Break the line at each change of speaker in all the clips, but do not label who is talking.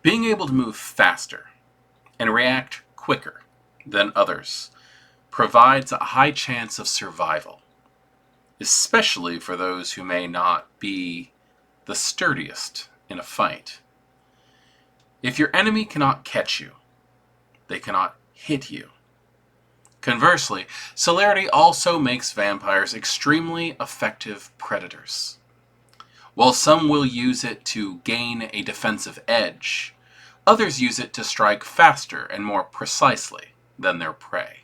Being able to move faster and react quicker than others provides a high chance of survival, especially for those who may not be the sturdiest in a fight. If your enemy cannot catch you, they cannot hit you. Conversely, Celerity also makes vampires extremely effective predators. While some will use it to gain a defensive edge, others use it to strike faster and more precisely than their prey.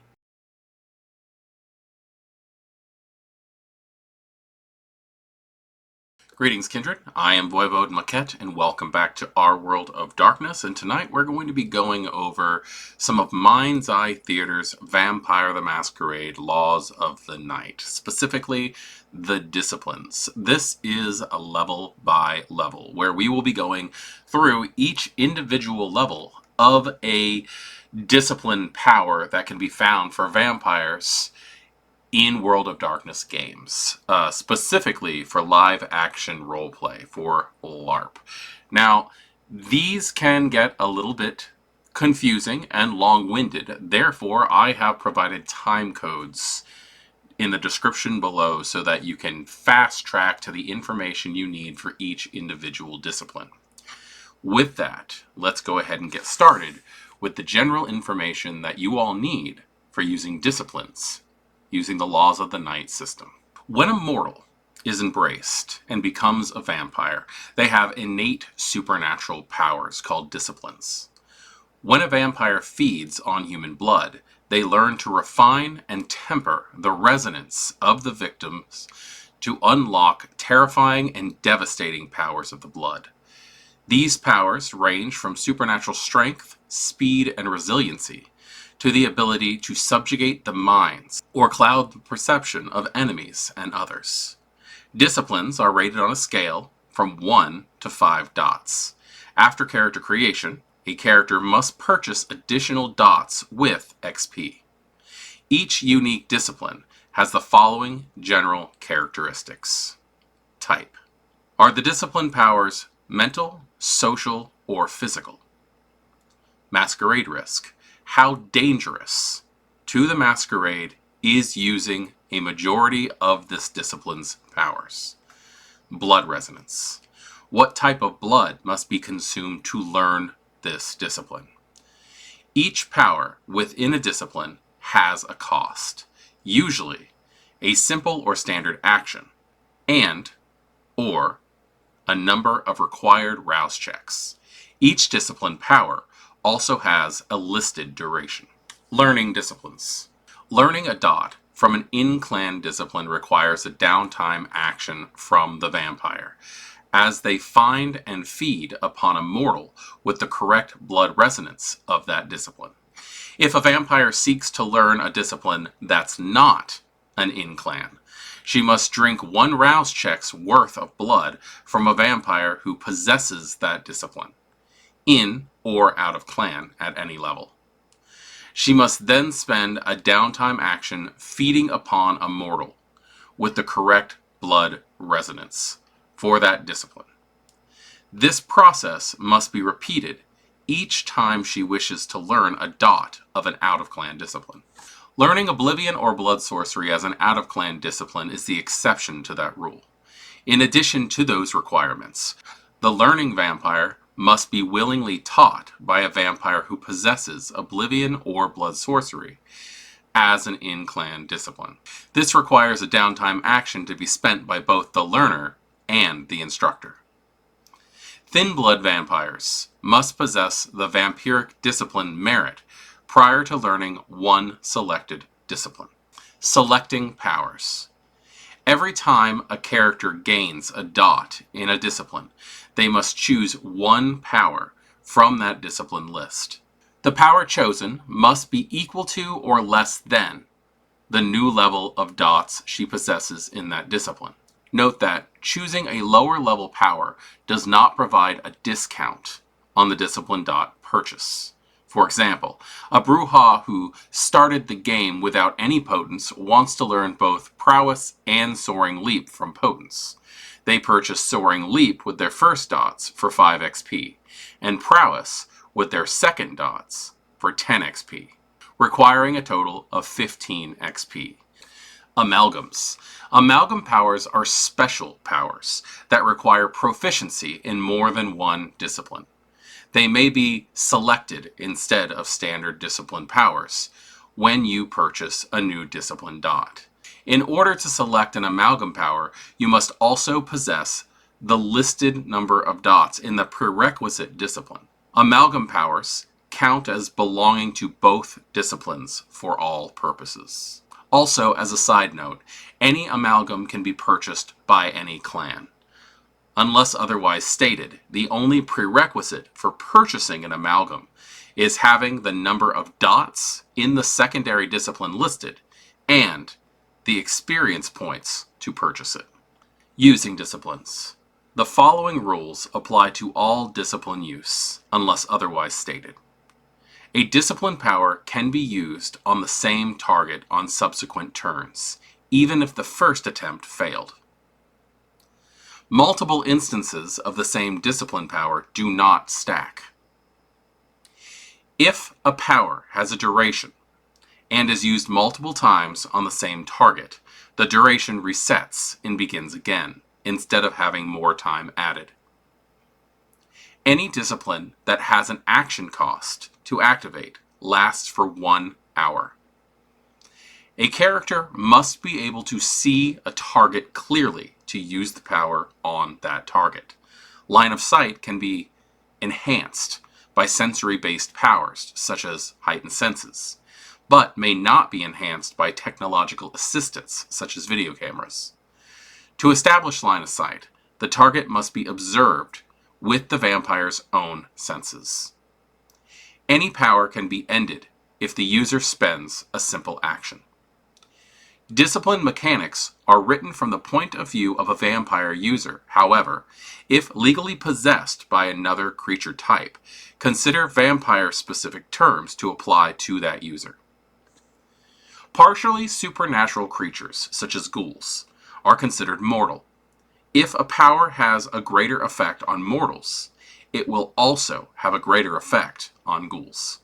Greetings, Kindred. I am Voivode Maquette, and welcome back to our World of Darkness. And tonight we're going to be going over some of Mind's Eye Theater's Vampire the Masquerade Laws of the Night, specifically the disciplines. This is a level by level, where we will be going through each individual level of a discipline power that can be found for vampires in World of Darkness games, specifically for live action roleplay, for LARP. Now, these can get a little bit confusing and long-winded, therefore I have provided time codes in the description below so that you can fast track to the information you need for each individual discipline. With that, let's go ahead and get started with the general information that you all need for using disciplines using the Laws of the Night system. When a mortal is embraced and becomes a vampire, they have innate supernatural powers called disciplines. When a vampire feeds on human blood, they learn to refine and temper the resonance of the victims to unlock terrifying and devastating powers of the blood. These powers range from supernatural strength, speed, and resiliency to the ability to subjugate the minds or cloud the perception of enemies and others. Disciplines are rated on a scale from 1 to 5 dots. After character creation, a character must purchase additional dots with XP. Each unique discipline has the following general characteristics. Type. Are the discipline powers mental, social, or physical? Masquerade risk. How dangerous to the masquerade is using a majority of this discipline's powers? Blood resonance. What type of blood must be consumed to learn this discipline? Each power within a discipline has a cost, usually a simple or standard action, and or a number of required rouse checks. Each discipline power also has a listed duration. Learning disciplines. Learning a dot from an in-clan discipline requires a downtime action from the vampire, as they find and feed upon a mortal with the correct blood resonance of that discipline. If a vampire seeks to learn a discipline that's not an in-clan, she must drink 1 rouse check's worth of blood from a vampire who possesses that discipline, in or out of clan at any level. She must then spend a downtime action feeding upon a mortal with the correct blood resonance for that discipline. This process must be repeated each time she wishes to learn a dot of an out-of-clan discipline. Learning Oblivion or Blood Sorcery as an out-of-clan discipline is the exception to that rule. In addition to those requirements, the learning vampire must be willingly taught by a vampire who possesses Oblivion or Blood Sorcery as an in-clan discipline. This requires a downtime action to be spent by both the learner and the instructor. Thin blood vampires must possess the vampiric discipline merit prior to learning 1 selected discipline. Selecting powers. Every time a character gains a dot in a discipline, they must choose 1 power from that discipline list. The power chosen must be equal to or less than the new level of dots she possesses in that discipline. Note that choosing a lower level power does not provide a discount on the discipline dot purchase. For example, a Brujah who started the game without any potence wants to learn both Prowess and Soaring Leap from Potence. they purchase Soaring Leap with their first dots for 5 XP, and Prowess with their second dots for 10 XP, requiring a total of 15 XP. Amalgams. Amalgam powers are special powers that require proficiency in more than one discipline. They may be selected instead of standard discipline powers when you purchase a new discipline dot. In order to select an amalgam power, you must also possess the listed number of dots in the prerequisite discipline. Amalgam powers count as belonging to both disciplines for all purposes. Also, as a side note, any amalgam can be purchased by any clan. Unless otherwise stated, the only prerequisite for purchasing an amalgam is having the number of dots in the secondary discipline listed and the experience points to purchase it. Using disciplines. The following rules apply to all discipline use, unless otherwise stated. A discipline power can be used on the same target on subsequent turns, even if the first attempt failed. Multiple instances of the same discipline power do not stack. If a power has a duration and is used multiple times on the same target, the duration resets and begins again, instead of having more time added. Any discipline that has an action cost to activate lasts for 1 hour. A character must be able to see a target clearly to use the power on that target. Line of sight can be enhanced by sensory-based powers, such as heightened senses, but may not be enhanced by technological assistance, such as video cameras. To establish line of sight, the target must be observed with the vampire's own senses. Any power can be ended if the user spends a simple action. Discipline mechanics are written from the point of view of a vampire user. However, if legally possessed by another creature type, consider vampire-specific terms to apply to that user. Partially supernatural creatures, such as ghouls, are considered mortal. If a power has a greater effect on mortals, it will also have a greater effect on ghouls.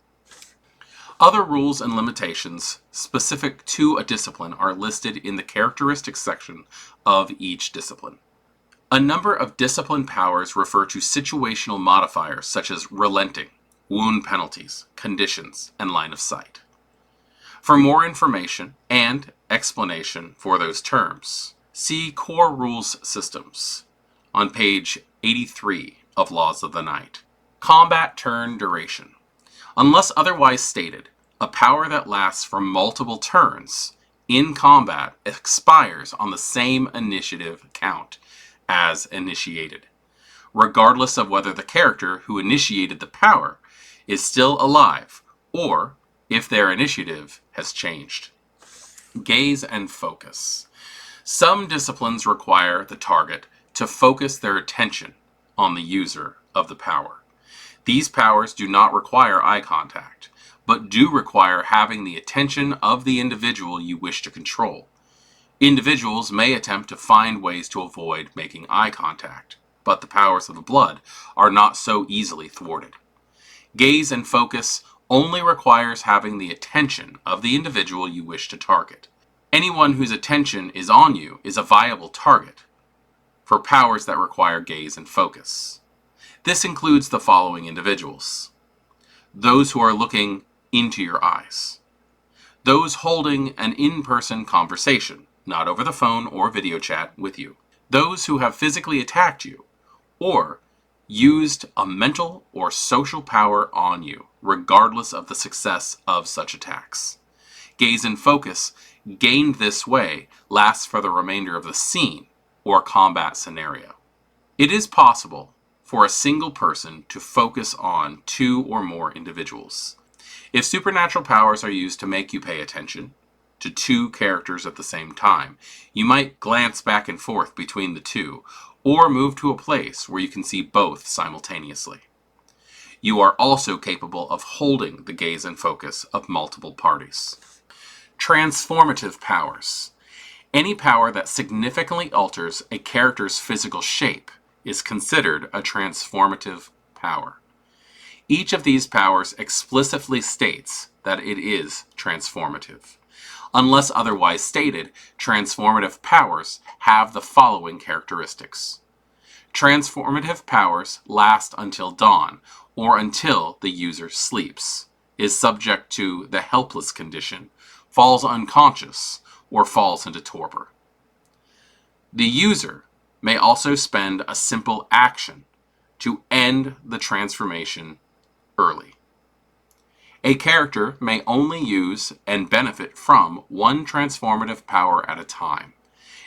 Other rules and limitations specific to a discipline are listed in the characteristics section of each discipline. A number of discipline powers refer to situational modifiers such as relenting, wound penalties, conditions, and line of sight. For more information and explanation for those terms, see Core Rules Systems on page 83 of Laws of the Night. Combat turn duration. Unless otherwise stated, a power that lasts for multiple turns in combat expires on the same initiative count as initiated, regardless of whether the character who initiated the power is still alive or if their initiative has changed. Gaze and focus. Some disciplines require the target to focus their attention on the user of the power. These powers do not require eye contact, but do require having the attention of the individual you wish to control. Individuals may attempt to find ways to avoid making eye contact, but the powers of the blood are not so easily thwarted. Gaze and focus only requires having the attention of the individual you wish to target. Anyone whose attention is on you is a viable target for powers that require gaze and focus. This includes the following individuals: those who are looking into your eyes, those holding an in-person conversation, not over the phone or video chat, with you, those who have physically attacked you or used a mental or social power on you, regardless of the success of such attacks. Gaze and focus gained this way lasts for the remainder of the scene or combat scenario. It is possible for a single person to focus on 2 or more individuals. If supernatural powers are used to make you pay attention to 2 characters at the same time, you might glance back and forth between the 2, or move to a place where you can see both simultaneously. You are also capable of holding the gaze and focus of multiple parties. Transformative powers. Any power that significantly alters a character's physical shape is considered a transformative power. Each of these powers explicitly states that it is transformative. Unless otherwise stated, transformative powers have the following characteristics. Transformative powers last until dawn, or until the user sleeps, is subject to the helpless condition, falls unconscious, or falls into torpor. The user may also spend a simple action to end the transformation early. A character may only use and benefit from one transformative power at a time.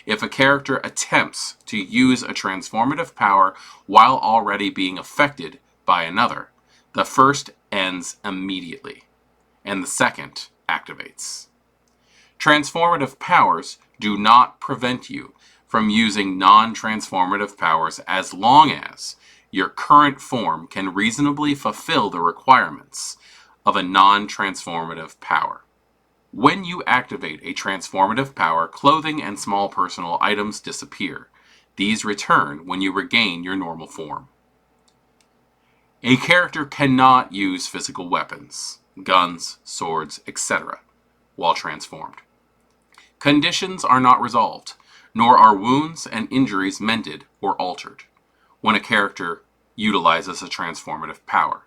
If a character attempts to use a transformative power while already being affected by another, the first ends immediately, and the second activates. Transformative powers do not prevent you from using non-transformative powers as long as your current form can reasonably fulfill the requirements of a non-transformative power. When you activate a transformative power, clothing and small personal items disappear. These return when you regain your normal form. A character cannot use physical weapons, guns, swords, etc., while transformed. Conditions are not resolved, nor are wounds and injuries mended or altered when a character utilizes a transformative power.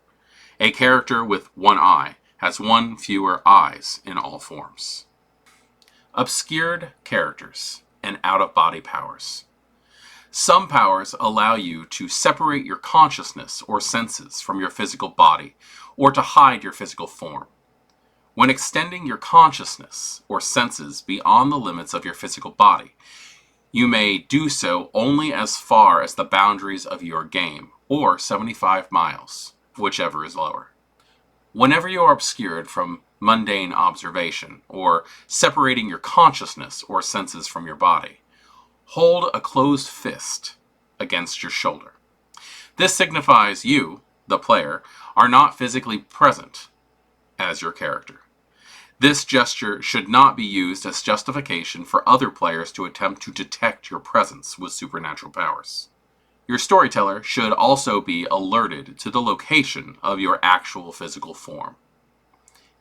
A character with one eye has one fewer eyes in all forms. Obscured characters and out-of-body powers. Some powers allow you to separate your consciousness or senses from your physical body, or to hide your physical form. When extending your consciousness or senses beyond the limits of your physical body, you may do so only as far as the boundaries of your game, or 75 miles, whichever is lower. Whenever you are obscured from mundane observation, or separating your consciousness or senses from your body, hold a closed fist against your shoulder. This signifies you, the player, are not physically present as your character. This gesture should not be used as justification for other players to attempt to detect your presence with supernatural powers. Your storyteller should also be alerted to the location of your actual physical form.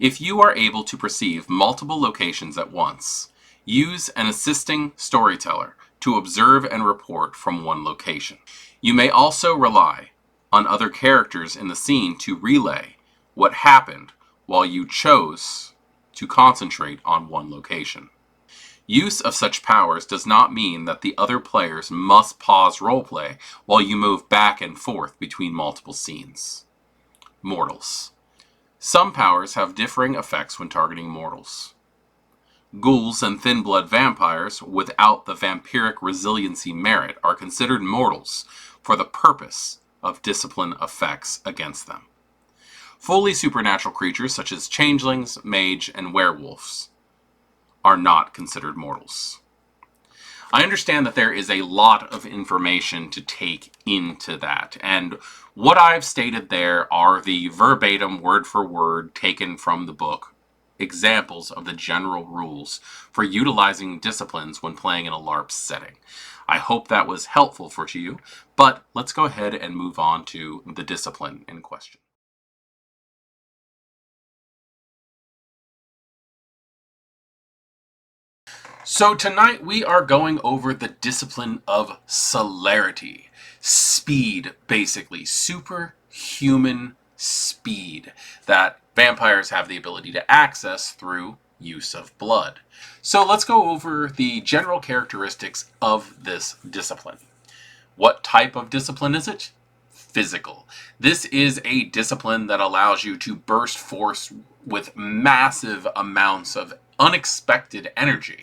If you are able to perceive multiple locations at once, use an assisting storyteller to observe and report from one location. You may also rely on other characters in the scene to relay what happened while you chose to concentrate on one location. Use of such powers does not mean that the other players must pause roleplay while you move back and forth between multiple scenes. Mortals. Some powers have differing effects when targeting mortals. Ghouls and thin-blood vampires without the vampiric resiliency merit are considered mortals for the purpose of discipline effects against them. Fully supernatural creatures such as changelings, mage, and werewolves are not considered mortals. I understand that there is a lot of information to take into that, and what I've stated there are the verbatim, word for word, taken from the book, examples of the general rules for utilizing disciplines when playing in a LARP setting. I hope that was helpful for you, but let's go ahead and move on to the discipline in question. So tonight we are going over the discipline of celerity. Speed, basically. Superhuman speed that vampires have the ability to access through use of blood. So let's go over the general characteristics of this discipline. What type of discipline is it? Physical. This is a discipline that allows you to burst force with massive amounts of unexpected energy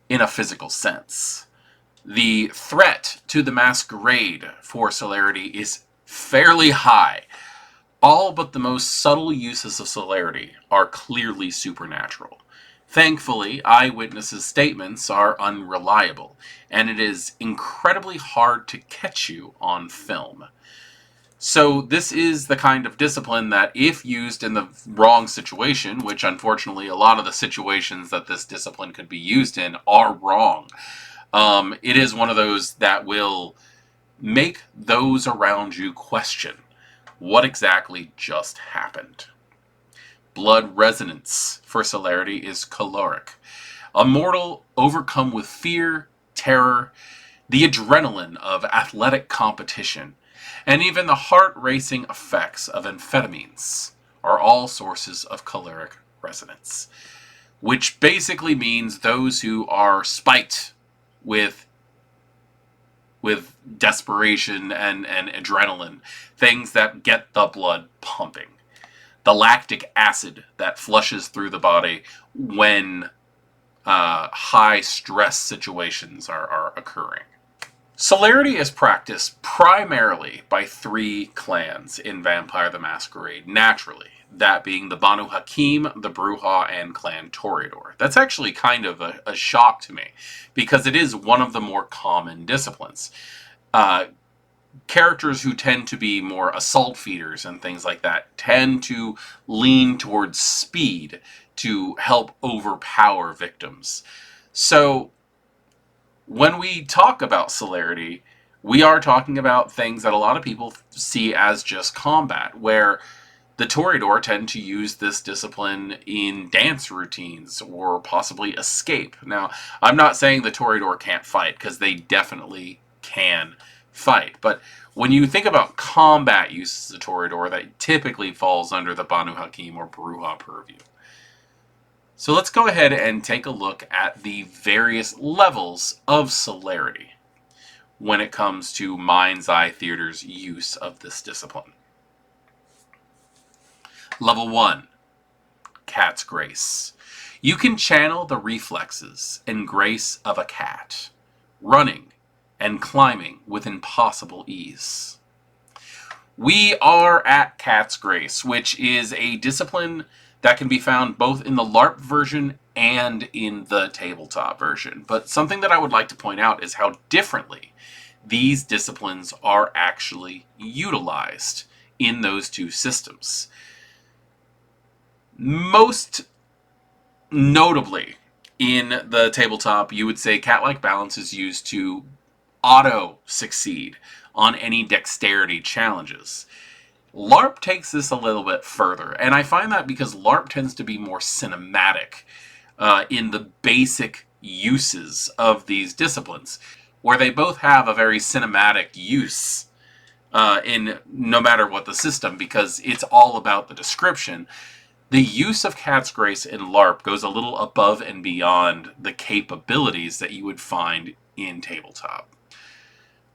in a physical sense. The threat to the masquerade for celerity is fairly high. All but the most subtle uses of celerity are clearly supernatural. Thankfully, eyewitnesses' statements are unreliable, and it is incredibly hard to catch you on film. So this is the kind of discipline that, if used in the wrong situation, which unfortunately a lot of the situations that this discipline could be used in are wrong, it is one of those that will make those around you question what exactly just happened. Blood resonance for Celerity is caloric. A mortal overcome with fear, terror, the adrenaline of athletic competition, and even the heart-racing effects of amphetamines are all sources of caloric resonance, which basically means those who are spiked with desperation and adrenaline, things that get the blood pumping. The lactic acid that flushes through the body when high stress situations are occurring. Celerity is practiced primarily by 3 clans in Vampire the Masquerade, naturally. That being the Banu Hakim, the Brujah, and Clan Toreador. That's actually kind of a shock to me, because it is one of the more common disciplines. Characters who tend to be more assault feeders and things like that tend to lean towards speed to help overpower victims. So when we talk about Celerity, we are talking about things that a lot of people see as just combat, where the Toreador tend to use this discipline in dance routines or possibly escape. Now, I'm not saying the Toreador can't fight, because they definitely can fight. But when you think about combat uses of the Toreador, that typically falls under the Banu Hakim or Brujah purview. So let's go ahead and take a look at the various levels of Celerity when it comes to Mind's Eye Theater's use of this discipline. Level 1, Cat's Grace. You can channel the reflexes and grace of a cat, running and climbing with impossible ease. We are at Cat's Grace, which is a discipline that can be found both in the LARP version and in the tabletop version. But something that I would like to point out is how differently these disciplines are actually utilized in those 2 systems. Most notably, in the tabletop, you would say cat-like balance is used to auto-succeed on any dexterity challenges. LARP takes this a little bit further, and I find that because LARP tends to be more cinematic in the basic uses of these disciplines, where they both have a very cinematic use in no matter what the system, because it's all about the description. The use of Cat's Grace in LARP goes a little above and beyond the capabilities that you would find in tabletop.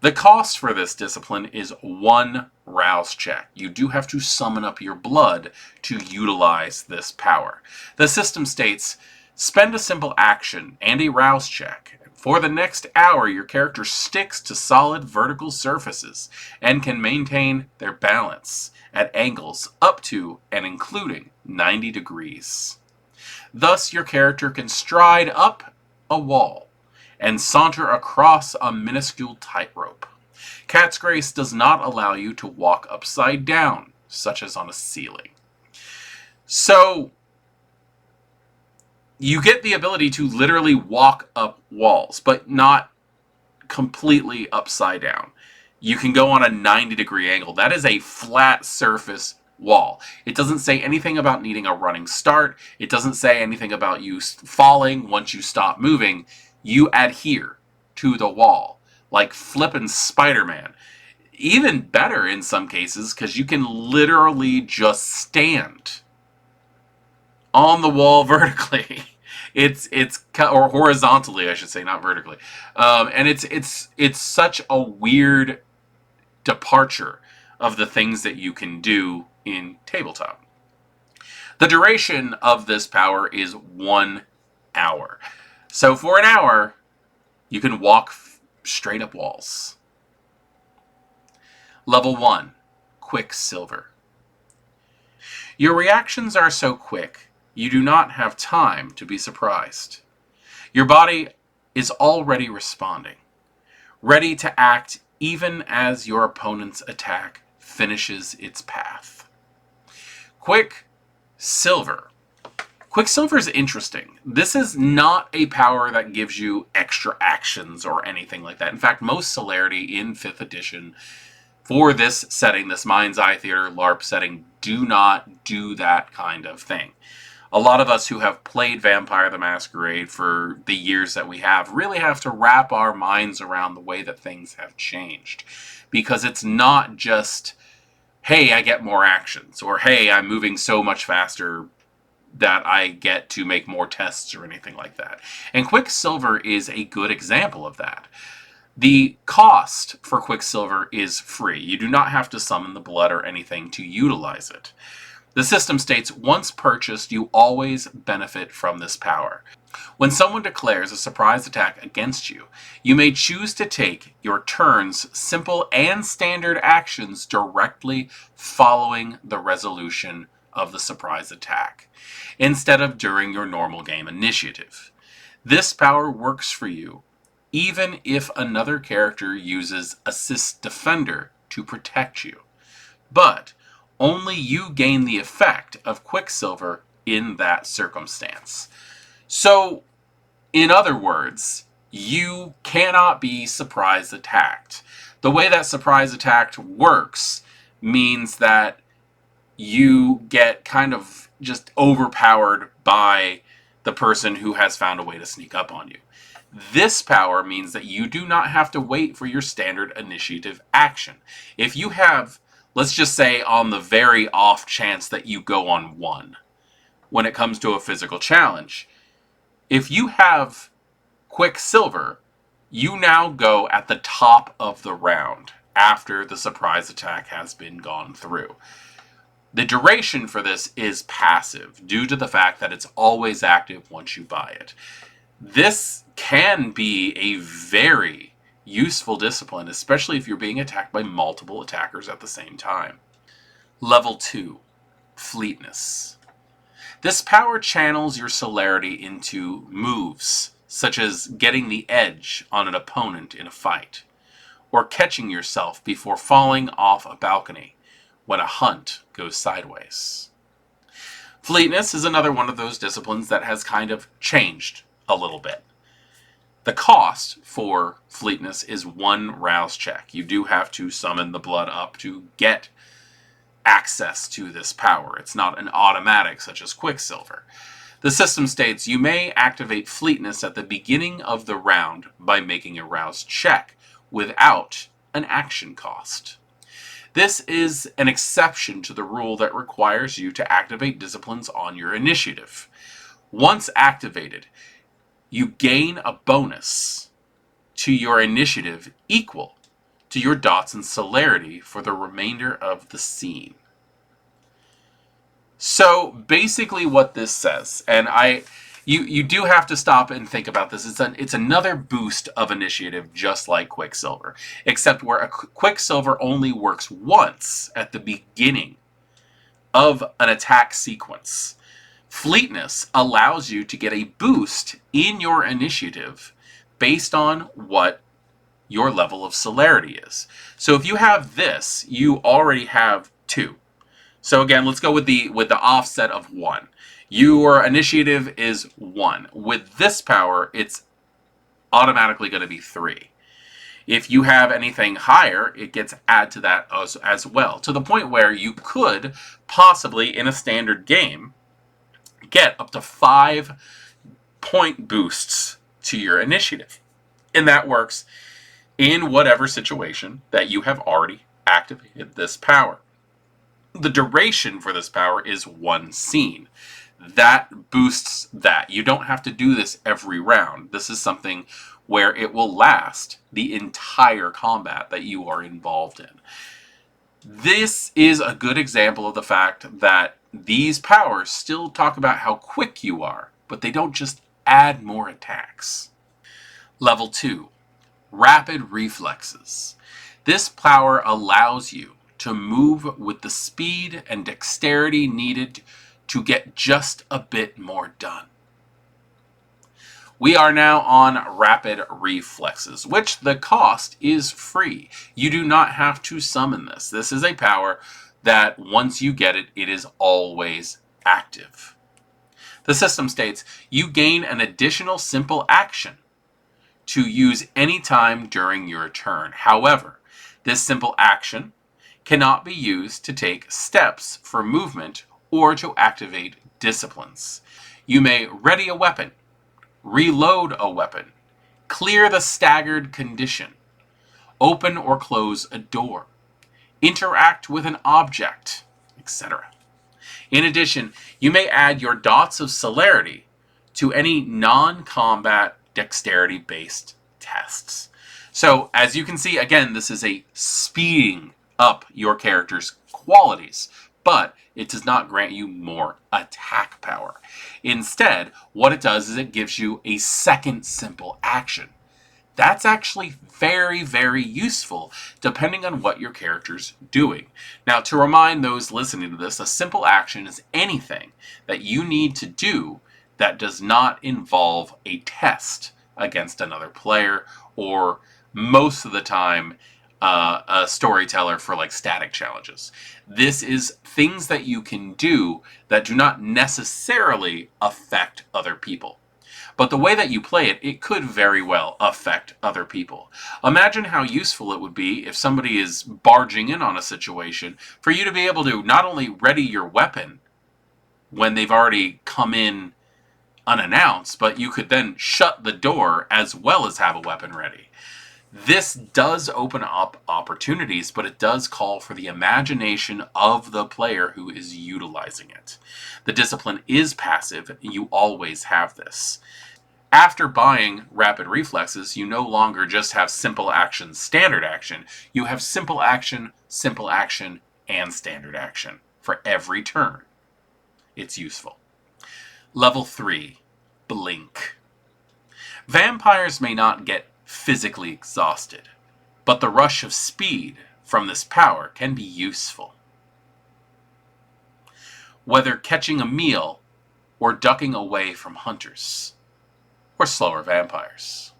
The cost for this discipline is 1 rouse check. You do have to summon up your blood to utilize this power. The system states, spend a simple action and a rouse check. For the next hour, your character sticks to solid vertical surfaces and can maintain their balance at angles up to and including 90 degrees. Thus, your character can stride up a wall and saunter across a minuscule tightrope. Cat's Grace does not allow you to walk upside down, such as on a ceiling. So, you get the ability to literally walk up walls, but not completely upside down. You can go on a 90-degree angle. That is a flat surface wall. It doesn't say anything about needing a running start. It doesn't say anything about you falling once you stop moving. You adhere to the wall, like flippin' Spider-Man. Even better in some cases, because you can literally just stand on the wall vertically. Or horizontally, I should say, not vertically. And it's such a weird departure of the things that you can do in tabletop. The duration of this power is 1 hour. So for an hour, you can walk straight up walls. Level 1, Quicksilver. Your reactions are so quick, you do not have time to be surprised. Your body is already responding, ready to act even as your opponent's attack finishes its path. Quicksilver. Quicksilver is interesting. This is not a power that gives you extra actions or anything like that. In fact, most Celerity in 5th edition for this setting, this Mind's Eye Theater LARP setting, do not do that kind of thing. A lot of us who have played Vampire the Masquerade for the years that we have really have to wrap our minds around the way that things have changed. Because it's not just, hey, I get more actions, or hey, I'm moving so much faster that I get to make more tests or anything like that. And Quicksilver is a good example of that. The cost for Quicksilver is free. You do not have to summon the blood or anything to utilize it. The system states, once purchased, you always benefit from this power. When someone declares a surprise attack against you, you may choose to take your turn's simple and standard actions directly following the resolution of the surprise attack, instead of during your normal game initiative. This power works for you, even if another character uses Assist Defender to protect you. But only you gain the effect of Quicksilver in that circumstance. So, in other words, you cannot be surprise attacked. The way that surprise attack works means that you get kind of just overpowered by the person who has found a way to sneak up on you. This power means that you do not have to wait for your standard initiative action. If you have, let's just say on the very off chance that you go on 1 when it comes to a physical challenge, if you have Quicksilver, you now go at the top of the round after the surprise attack has been gone through. The duration for this is passive due to the fact that it's always active once you buy it. This can be a very useful discipline, especially if you're being attacked by multiple attackers at the same time. Level 2, Fleetness. This power channels your celerity into moves, such as getting the edge on an opponent in a fight, or catching yourself before falling off a balcony when a hunt goes sideways. Fleetness is another one of those disciplines that has kind of changed a little bit. The cost for Fleetness is 1 rouse check. You do have to summon the blood up to get access to this power. It's not an automatic such as Quicksilver. The system states you may activate Fleetness at the beginning of the round by making a rouse check without an action cost. This is an exception to the rule that requires you to activate disciplines on your initiative. Once activated, you gain a bonus to your initiative equal to your dots and celerity for the remainder of the scene. So basically what this says, and you do have to stop and think about this, it's another boost of initiative just like Quicksilver, except where a Quicksilver only works once at the beginning of an attack sequence. Fleetness allows you to get a boost in your initiative based on what your level of celerity is. So if you have this, you already have 2. So again, let's go with the offset of 1. Your initiative is 1. With this power, it's automatically going to be 3. If you have anything higher, it gets added to that as well, to the point where you could possibly, in a standard game, get up to 5 point boosts to your initiative. And that works in whatever situation that you have already activated this power. The duration for this power is 1 scene. That boosts that. You don't have to do this every round. This is something where it will last the entire combat that you are involved in. This is a good example of the fact that these powers still talk about how quick you are, but they don't just add more attacks. Level 2, Rapid Reflexes. This power allows you to move with the speed and dexterity needed to get just a bit more done. We are now on Rapid Reflexes, which the cost is free. You do not have to summon this. This is a power that once you get it, it is always active. The system states you gain an additional simple action to use anytime during your turn. However, this simple action cannot be used to take steps for movement or to activate disciplines. You may ready a weapon, reload a weapon, clear the staggered condition, open or close a door, interact with an object, etc. In addition, you may add your dots of celerity to any non-combat dexterity-based tests. So, as you can see, again, this is a speeding up your character's qualities, but it does not grant you more attack power. Instead, what it does is it gives you a second simple action. That's actually very, very useful depending on what your character's doing. Now, to remind those listening to this, a simple action is anything that you need to do that does not involve a test against another player, or most of the time a storyteller for like static challenges. This is things that you can do that do not necessarily affect other people. But the way that you play it, it could very well affect other people. Imagine how useful it would be if somebody is barging in on a situation for you to be able to not only ready your weapon when they've already come in unannounced, but you could then shut the door as well as have a weapon ready. This does open up opportunities, but it does call for the imagination of the player who is utilizing it. The discipline is passive, you always have this. After buying Rapid Reflexes, you no longer just have simple action, standard action. You have simple action, and standard action for every turn. It's useful. Level 3, Blink. Vampires may not get physically exhausted, but the rush of speed from this power can be useful. Whether catching a meal or ducking away from hunters, or slower vampires.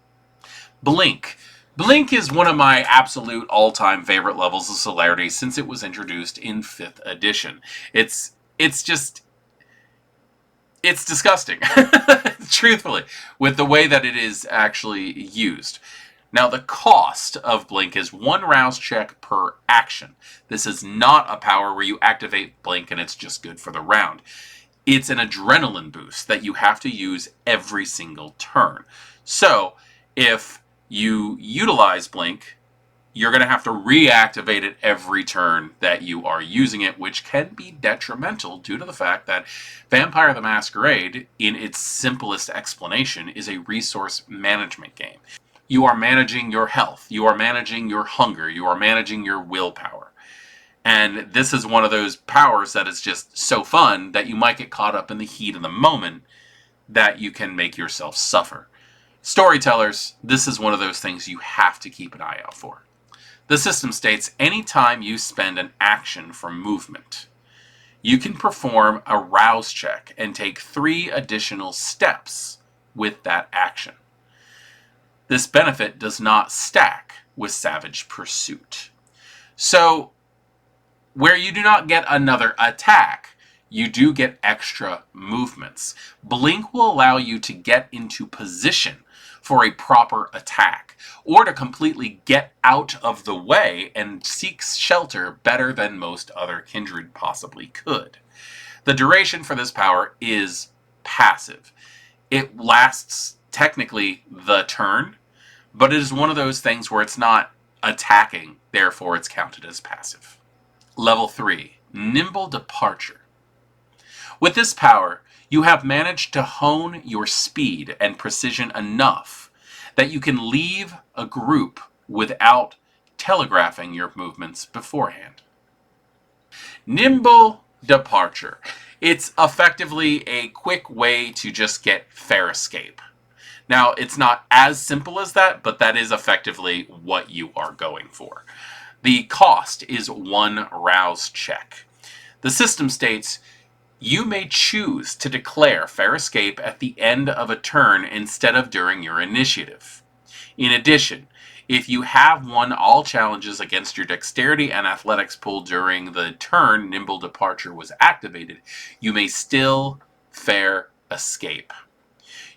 Blink. Blink is one of my absolute all-time favorite levels of Celerity since it was introduced in 5th edition. It's disgusting, truthfully, with the way that it is actually used. Now, the cost of Blink is 1 rouse check per action. This is not a power where you activate Blink and it's just good for the round. It's an adrenaline boost that you have to use every single turn. So, if you utilize Blink, you're going to have to reactivate it every turn that you are using it, which can be detrimental due to the fact that Vampire the Masquerade, in its simplest explanation, is a resource management game. You are managing your health, you are managing your hunger, you are managing your willpower. And this is one of those powers that is just so fun that you might get caught up in the heat of the moment that you can make yourself suffer. Storytellers, this is one of those things you have to keep an eye out for. The system states anytime you spend an action for movement, you can perform a rouse check and take 3 additional steps with that action. This benefit does not stack with Savage Pursuit. So, where you do not get another attack, you do get extra movements. Blink will allow you to get into position for a proper attack, or to completely get out of the way and seek shelter better than most other kindred possibly could. The duration for this power is passive. It lasts technically the turn, but it is one of those things where it's not attacking, therefore it's counted as passive. Level 3, Nimble Departure. With this power, you have managed to hone your speed and precision enough that you can leave a group without telegraphing your movements beforehand. Nimble Departure. It's effectively a quick way to just get fair escape. Now, it's not as simple as that, but that is effectively what you are going for. The cost is 1 rouse check. The system states You may choose to declare fair escape at the end of a turn instead of during your initiative. In addition, if you have won all challenges against your dexterity and athletics pool during the turn Nimble Departure was activated, you may still fair escape.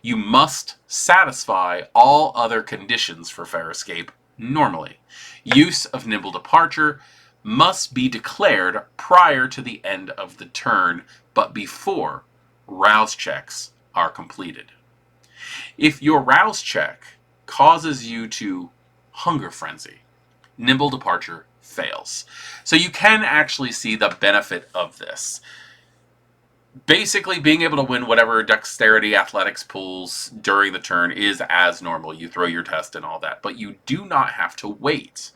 You must satisfy all other conditions for fair escape normally. Use of Nimble Departure must be declared prior to the end of the turn, but before rouse checks are completed. If your rouse check causes you to hunger frenzy, Nimble Departure fails. So you can actually see the benefit of this. Basically, being able to win whatever dexterity athletics pools during the turn is as normal. You throw your test and all that, but you do not have to wait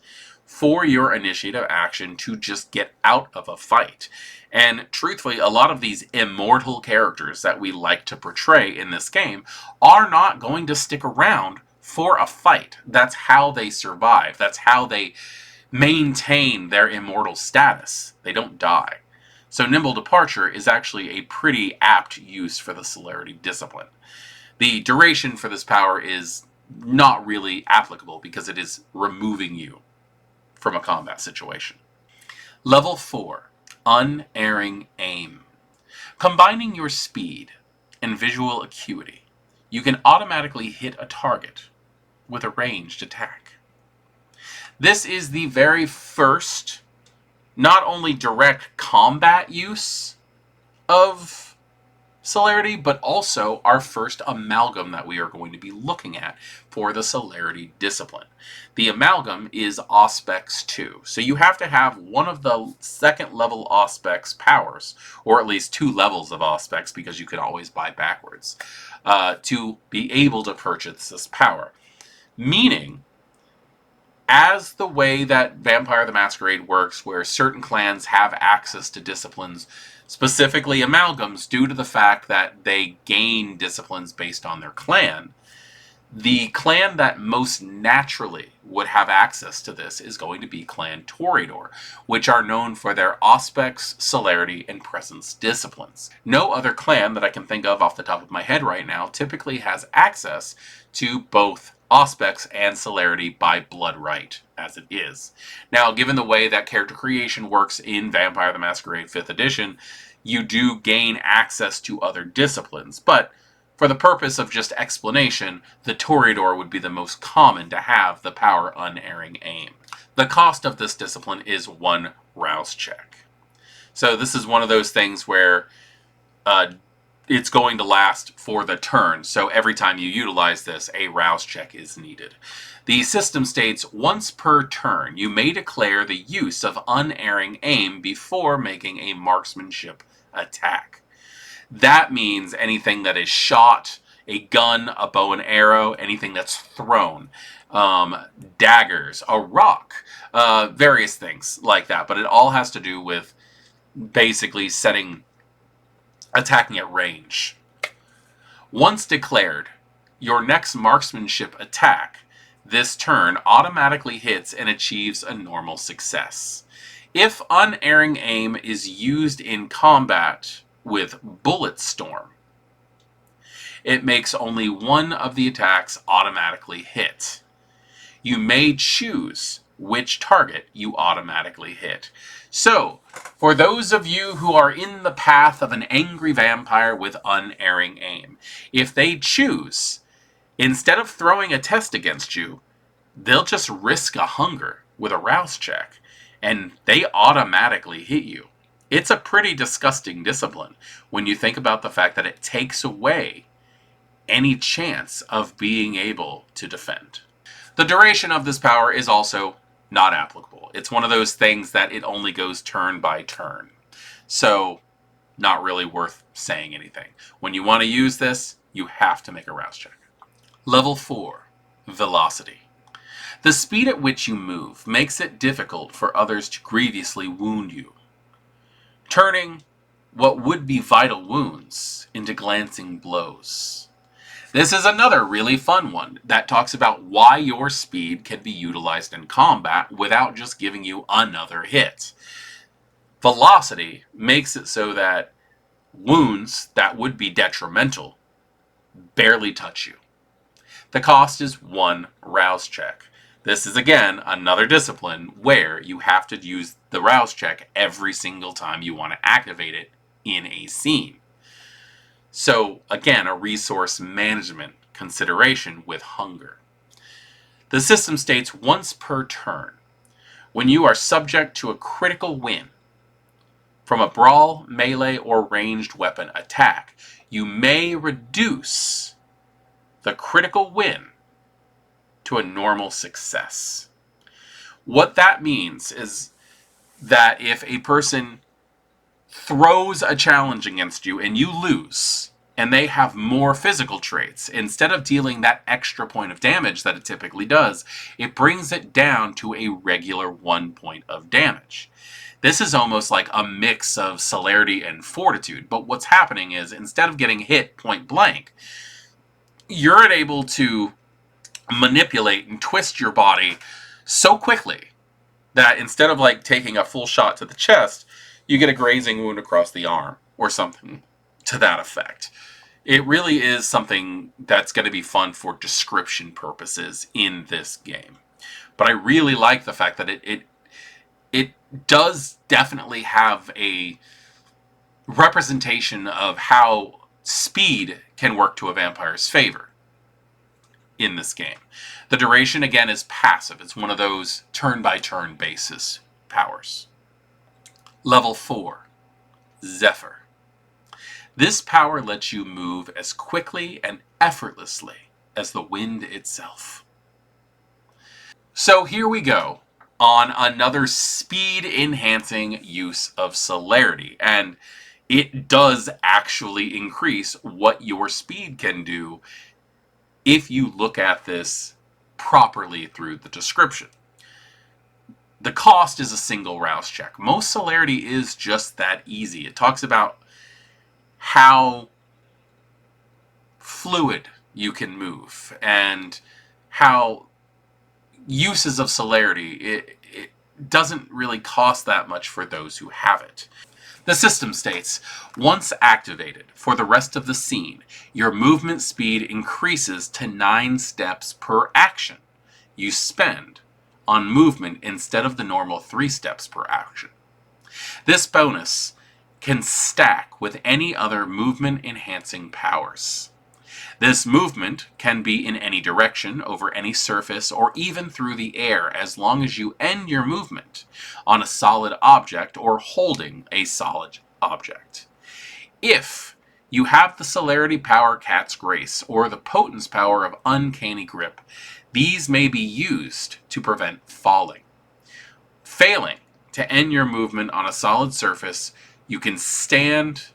for your initiative action to just get out of a fight. And truthfully, a lot of these immortal characters that we like to portray in this game are not going to stick around for a fight. That's how they survive. That's how they maintain their immortal status. They don't die. So Nimble Departure is actually a pretty apt use for the Celerity discipline. The duration for this power is not really applicable because it is removing you from a combat situation. Level 4, Unerring Aim. Combining your speed and visual acuity, you can automatically hit a target with a ranged attack. This is the very first, not only direct combat use of Celerity, but also our first amalgam that we are going to be looking at for the Celerity discipline. The amalgam is Auspex 2. So you have to have one of the second level Auspex powers, or at least 2 levels of Auspex, because you can always buy backwards, to be able to purchase this power. Meaning, as the way that Vampire the Masquerade works, where certain clans have access to disciplines, specifically amalgams, due to the fact that they gain disciplines based on their clan, the clan that most naturally would have access to this is going to be Clan Toreador, which are known for their Auspex, Celerity, and Presence disciplines. No other clan that I can think of off the top of my head right now typically has access to both Auspex and Celerity by blood right, as it is. Now, given the way that character creation works in Vampire the Masquerade 5th edition, you do gain access to other disciplines, but for the purpose of just explanation, the Toreador would be the most common to have the power Unerring Aim. The cost of this discipline is 1 rouse check. So this is one of those things where it's going to last for the turn, so every time you utilize this, a rouse check is needed. The system states, once per turn, you may declare the use of Unerring Aim before making a marksmanship attack. That means anything that is shot, a gun, a bow and arrow, anything that's thrown, daggers, a rock, various things like that. But it all has to do with basically attacking at range. Once declared, your next marksmanship attack this turn automatically hits and achieves a normal success. If Unerring Aim is used in combat with Bulletstorm, it makes only one of the attacks automatically hit. You may choose which target you automatically hit. So, for those of you who are in the path of an angry vampire with Unerring Aim, if they choose, instead of throwing a test against you, they'll just risk a hunger with a rouse check, and they automatically hit you. It's a pretty disgusting discipline when you think about the fact that it takes away any chance of being able to defend. The duration of this power is also not applicable. It's one of those things that it only goes turn by turn. So, not really worth saying anything. When you want to use this, you have to make a rouse check. Level 4, Velocity. The speed at which you move makes it difficult for others to grievously wound you, turning what would be vital wounds into glancing blows. This is another really fun one that talks about why your speed can be utilized in combat without just giving you another hit. Velocity makes it so that Wounds that would be detrimental barely touch you. The cost is 1 rouse check. This is, again, another discipline where you have to use the rouse check every single time you want to activate it in a scene. So, again, a resource management consideration with hunger. The system states once per turn, when you are subject to a critical win from a brawl, melee, or ranged weapon attack, you may reduce the critical win to a normal success. What that means is that if a person throws a challenge against you and you lose, and they have more physical traits, instead of dealing that extra point of damage that it typically does, it brings it down to a regular 1 point of damage. This is almost like a mix of celerity and fortitude, but what's happening is instead of getting hit point blank, you're able to manipulate and twist your body so quickly that instead of like taking a full shot to the chest, you get a grazing wound across the arm or something to that effect. It really is something that's going to be fun for description purposes in this game. But I really like the fact that it does definitely have a representation of how speed can work to a vampire's favor in this game. The duration, again, is passive. It's one of those turn-by-turn basis powers. Level 4, Zephyr. This power lets you move as quickly and effortlessly as the wind itself. So here we go on another speed-enhancing use of Celerity, and it does actually increase what your speed can do if you look at this properly through the description. The cost is a single rouse check. Most Celerity is just that easy. It talks about how fluid you can move and how uses of Celerity, it doesn't really cost that much for those who have it. The system states, once activated for the rest of the scene, your movement speed increases to 9 steps per action you spend on movement instead of the normal 3 steps per action. This bonus can stack with any other movement-enhancing powers. This movement can be in any direction, over any surface, or even through the air, as long as you end your movement on a solid object or holding a solid object. If you have the Celerity power Cat's Grace or the Potence power of Uncanny Grip, these may be used to prevent falling. Failing to end your movement on a solid surface, you can stand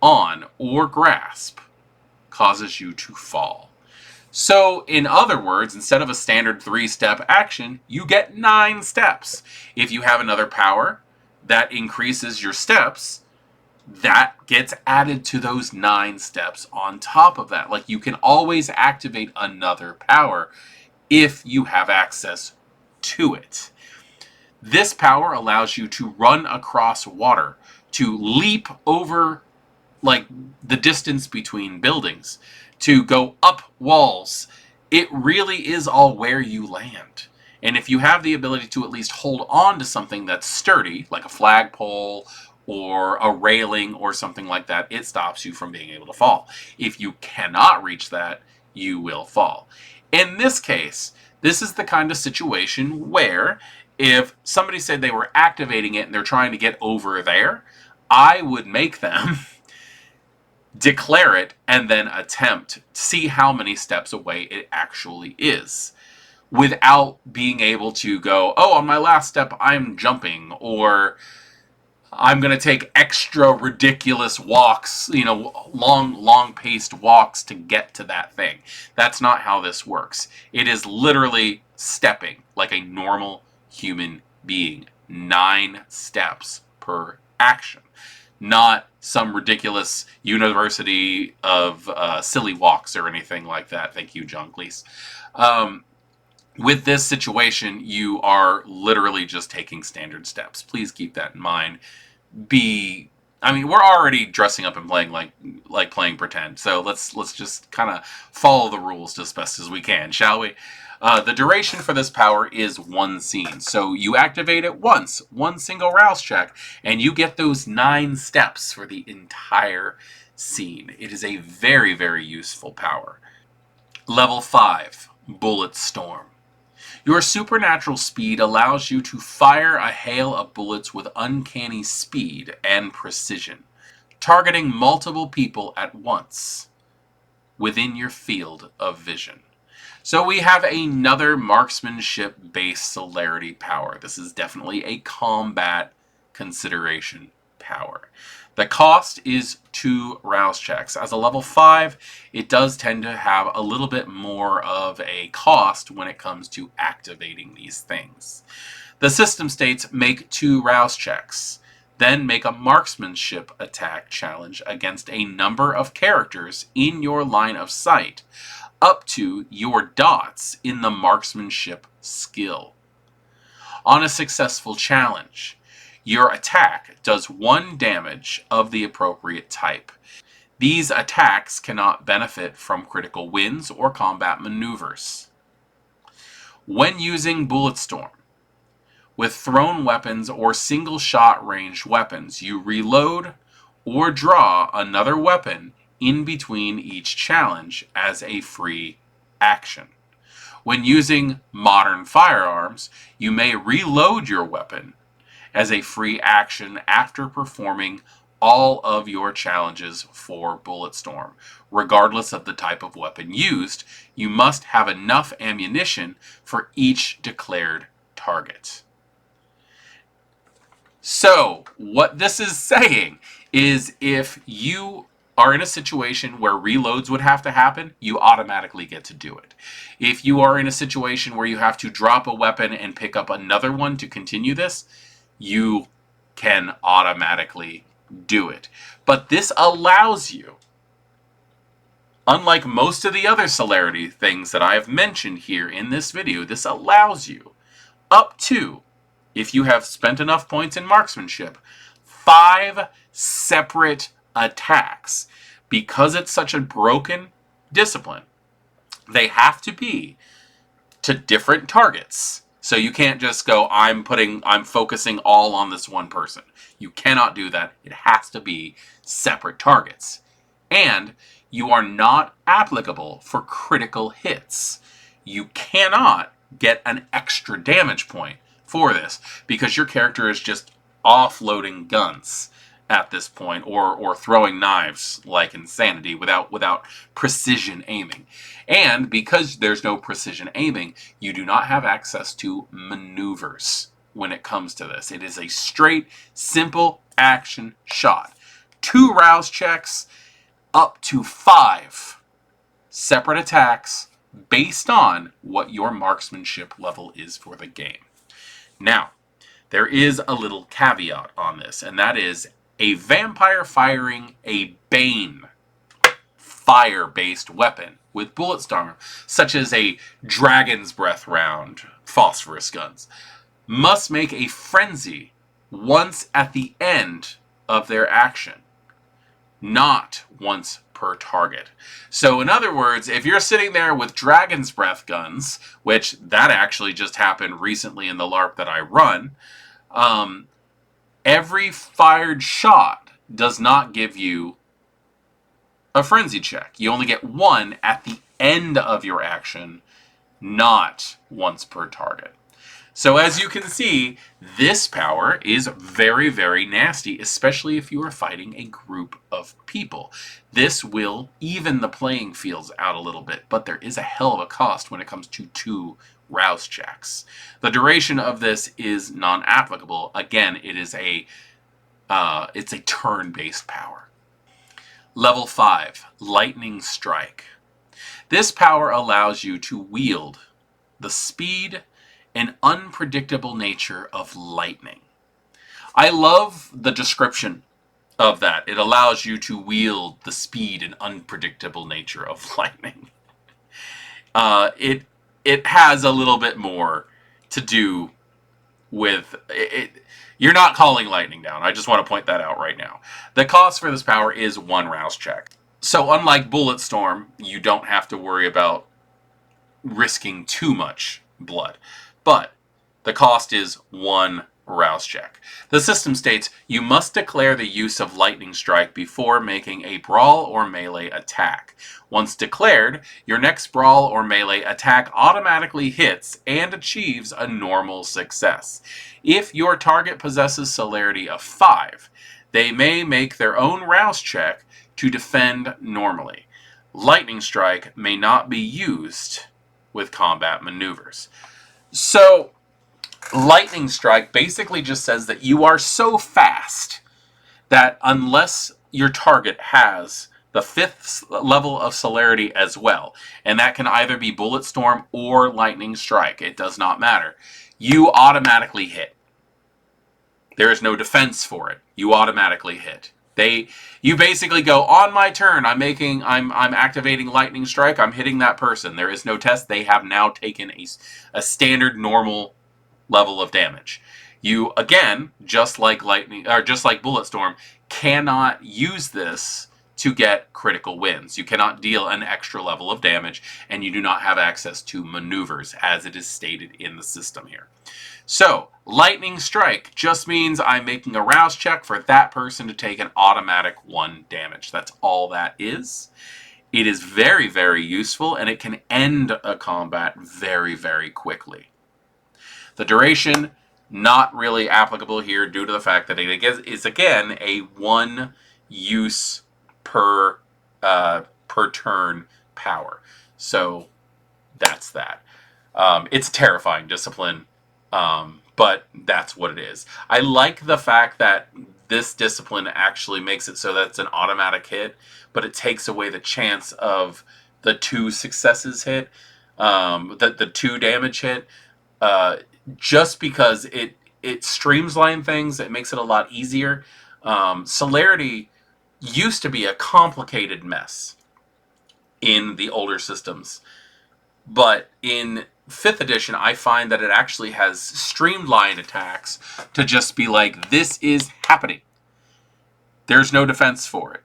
on or grasp causes you to fall. So, in other words, instead of a standard 3-step action, you get 9 steps. If you have another power that increases your steps, that gets added to those 9 steps on top of that. Like, you can always activate another power if you have access to it. This power allows you to run across water, to leap over like the distance between buildings, to go up walls. It really is all where you land. And if you have the ability to at least hold on to something that's sturdy, like a flagpole or a railing or something like that, it stops you from being able to fall. If you cannot reach that, you will fall. In this case, this is the kind of situation where if somebody said they were activating it and they're trying to get over there, I would make them declare it and then attempt to see how many steps away it actually is, without being able to go, oh, on my last step I'm jumping, or I'm going to take extra ridiculous walks, long paced walks to get to that thing. That's not how this works. It is literally stepping like a normal human being. 9 steps per action. Not some ridiculous University of Silly Walks or anything like that. Thank you, John Cleese. With this situation, you are literally just taking standard steps. Please keep that in mind. Be I mean, we're already dressing up and playing like playing pretend. So let's just kind of follow the rules as best as we can, shall we? The duration for this power is 1 scene. So you activate it once, one single rouse check, and you get those 9 steps for the entire scene. It is a very, very useful power. Level 5, Bulletstorm. Your supernatural speed allows you to fire a hail of bullets with uncanny speed and precision, targeting multiple people at once within your field of vision. So we have another marksmanship-based celerity power. This is definitely a combat consideration power. The cost is 2 rouse checks. As a level 5, it does tend to have a little bit more of a cost when it comes to activating these things. The system states make 2 rouse checks, then make a marksmanship attack challenge against a number of characters in your line of sight, up to your dots in the marksmanship skill. On a successful challenge, your attack does 1 damage of the appropriate type. These attacks cannot benefit from critical wins or combat maneuvers. When using Bulletstorm, with thrown weapons or single-shot ranged weapons, you reload or draw another weapon in between each challenge as a free action. When using modern firearms, you may reload your weapon as a free action after performing all of your challenges for Bulletstorm. Regardless of the type of weapon used, you must have enough ammunition for each declared target. So, what this is saying is if you are in a situation where reloads would have to happen, you automatically get to do it. If you are in a situation where you have to drop a weapon and pick up another one to continue this, you can automatically do it. But this allows you, unlike most of the other celerity things that I have mentioned here in this video, this allows you up to, if you have spent enough points in marksmanship, 5 separate attacks. Because it's such a broken discipline, they have to be to different targets. So you can't just go, I'm focusing all on this one person. You cannot do that. It has to be separate targets. And you are not applicable for critical hits. You cannot get an extra damage point for this because your character is just offloading guns at this point, or throwing knives like Insanity without precision aiming. And because there's no precision aiming, you do not have access to maneuvers when it comes to this. It is a straight, simple action shot. 2 rouse checks, up to 5 separate attacks based on what your marksmanship level is for the game. Now, there is a little caveat on this, and that is a vampire firing a Bane fire-based weapon with Bulletstorm, such as a Dragon's Breath round phosphorus guns, must make a frenzy once at the end of their action, not once per target. So in other words, if you're sitting there with Dragon's Breath guns, which that actually just happened recently in the LARP that I run, every fired shot does not give you a frenzy check. You only get 1 at the end of your action, not once per target. So as you can see, this power is very, very nasty, especially if you are fighting a group of people. This will even the playing fields out a little bit, but there is a hell of a cost when it comes to 2 rouse checks. The duration of this is non-applicable. Again, it is it's a turn-based power. Level 5, Lightning Strike. This power allows you to wield the speed and unpredictable nature of lightning. I love the description of that. It allows you to wield the speed and unpredictable nature of lightning. It has a little bit more to do with it. You're not calling lightning down. I just want to point that out right now. The cost for this power is 1 rouse check. So unlike Bulletstorm, you don't have to worry about risking too much blood. But the cost is 1 rouse check. The system states you must declare the use of Lightning Strike before making a brawl or melee attack. Once declared, your next brawl or melee attack automatically hits and achieves a normal success. If your target possesses Celerity of 5, they may make their own rouse check to defend normally. Lightning Strike may not be used with combat maneuvers. So, Lightning Strike basically just says that you are so fast that unless your target has the 5th level of Celerity as well, and that can either be Bulletstorm or Lightning Strike, it does not matter, you automatically hit. There is no defense for it. You automatically hit. You basically go, on my turn, I'm activating Lightning Strike, I'm hitting that person. There is no test. They have now taken a standard normal level of damage. You, again, just like Bulletstorm, cannot use this to get critical wins. You cannot deal an extra level of damage, and you do not have access to maneuvers, as it is stated in the system here. So, Lightning Strike just means I'm making a rouse check for that person to take an automatic 1 damage. That's all that is. It is very, very useful, and it can end a combat very, very quickly. The duration, not really applicable here due to the fact that it is, again, a 1 use per turn power. So, that's that. It's a terrifying discipline. But that's what it is. I like the fact that this discipline actually makes it so that it's an automatic hit, but it takes away the chance of the 2 successes hit, the 2 damage hit, just because it streamlines things. It makes it a lot easier. Celerity used to be a complicated mess in the older systems, but in 5th edition, I find that it actually has streamlined attacks to just be like, this is happening. There's no defense for it.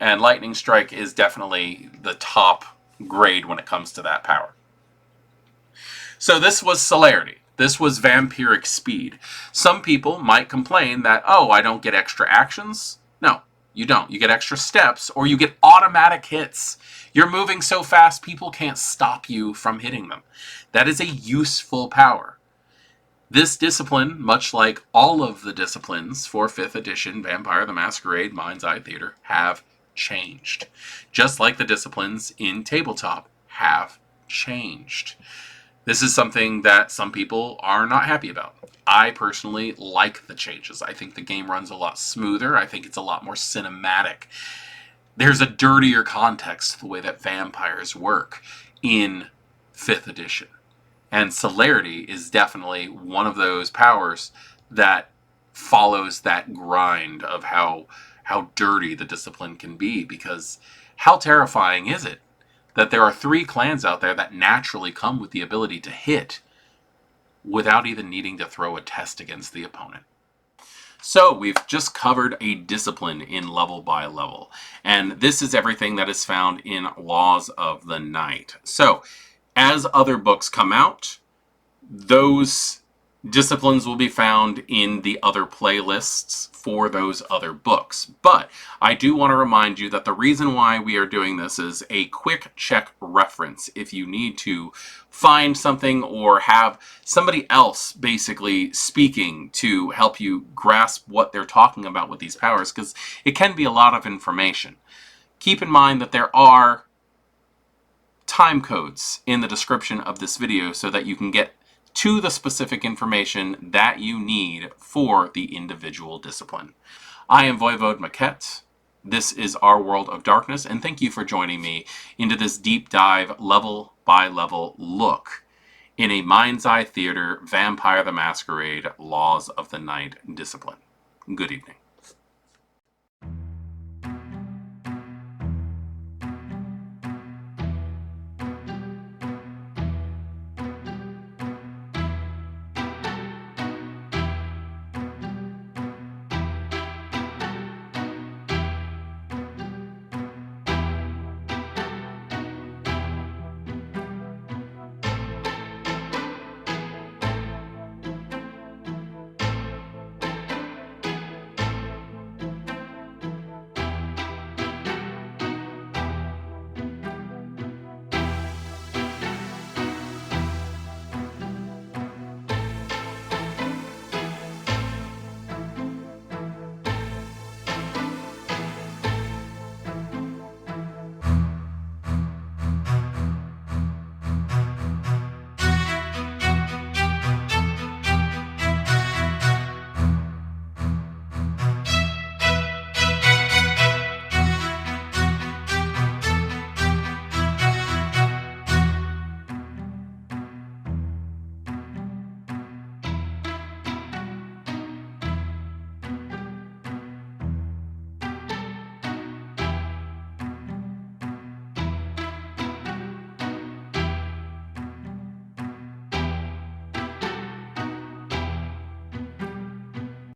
And Lightning Strike is definitely the top grade when it comes to that power. So this was Celerity. This was Vampiric Speed. Some people might complain that, oh, I don't get extra actions. No, you don't. You get extra steps, or you get automatic hits. You're moving so fast, people can't stop you from hitting them. That is a useful power. This discipline, much like all of the disciplines for 5th edition Vampire the Masquerade Mind's Eye Theater, have changed. Just like the disciplines in Tabletop have changed. This is something that some people are not happy about. I personally like the changes. I think the game runs a lot smoother. I think it's a lot more cinematic. There's a dirtier context to the way that vampires work in 5th edition. And Celerity is definitely one of those powers that follows that grind of how dirty the discipline can be. Because how terrifying is it that there are 3 clans out there that naturally come with the ability to hit without even needing to throw a test against the opponent? So we've just covered a discipline in level by level, and this is everything that is found in Laws of the Night. So as other books come out, those disciplines will be found in the other playlists for those other books. But I do want to remind you that the reason why we are doing this is a quick check reference. If you need to find something or have somebody else basically speaking to help you grasp what they're talking about with these powers, because it can be a lot of information. Keep in mind that there are time codes in the description of this video so that you can get to the specific information that you need for the individual discipline. I am Voivode Maquette. This is Our World of Darkness, and thank you for joining me into this deep dive, level by level look in a Mind's Eye Theater Vampire the Masquerade Laws of the Night discipline. Good evening.